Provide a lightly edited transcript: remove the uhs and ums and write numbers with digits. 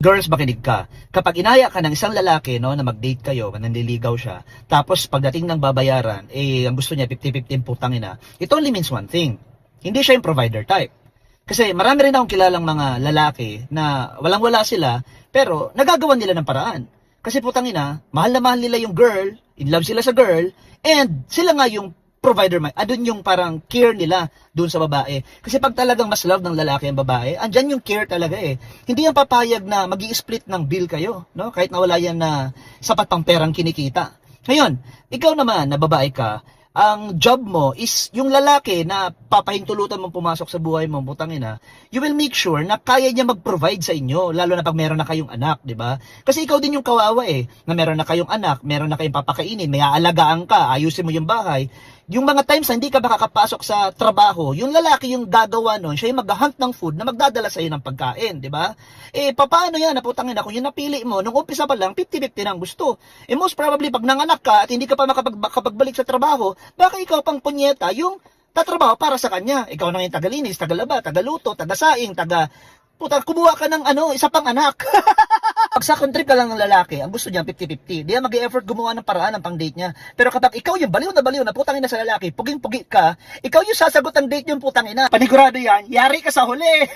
girls, makinig ka. Kapag inaya ka ng isang lalaki, no, na mag-date kayo, nanliligaw siya, tapos pagdating ng babayaran, ang gusto niya 50-50 putang ina, it only means one thing. Hindi siya yung provider type. Kasi marami rin akong kilalang mga lalaki na walang-wala sila, pero nagagawa nila ng paraan. Kasi putang ina, mahal na mahal nila yung girl, in love sila sa girl, and sila nga yung provider, adun yung parang care nila dun sa babae. Kasi pag talagang mas love ng lalaki ang babae, andyan yung care talaga eh. Hindi yan papayag na magi-split ng bill kayo, no? Kahit na wala yan na sapat pang perang kinikita. Ngayon, ikaw naman na babae ka, ang job mo is yung lalaki na papahintulutan mong pumasok sa buhay mo, putangin na, you will make sure na kaya niya mag-provide sa inyo, lalo na pag meron na kayong anak, di ba? Kasi ikaw din yung kawawa eh, na meron na kayong anak, meron na kayong papakainin, may aalagaan ka, ayusin mo yung bahay. Yung mga times na hindi ka makakapasok sa trabaho, yung lalaki yung gagawa nun, siya yung mag-hunt ng food na magdadala sa iyo ng pagkain, di ba? Paano yan? Naputangin na, kung yung napili mo, nung umpisa pa lang, 50-50 na ang gusto. Most probably, pag nanganak ka at hindi ka pa makapagbalik sa trabaho, baka ikaw pang punyeta yung tatrabaho para sa kanya. Ikaw na yung tagalinis, tagalaba, tagaluto, tagasaing, kumuha ka ng isa pang anak. Pag sa trip ka lang ng lalaki, ang gusto niya 50-50. Di yan mag-e-effort gumawa ng paraan ng pang-date niya. Pero kapag ikaw yung baliw na putang ina sa lalaki, puging-pugi ka, ikaw yung sasagot ang date yung putang ina. Panigurado yan, yari ka sa huli.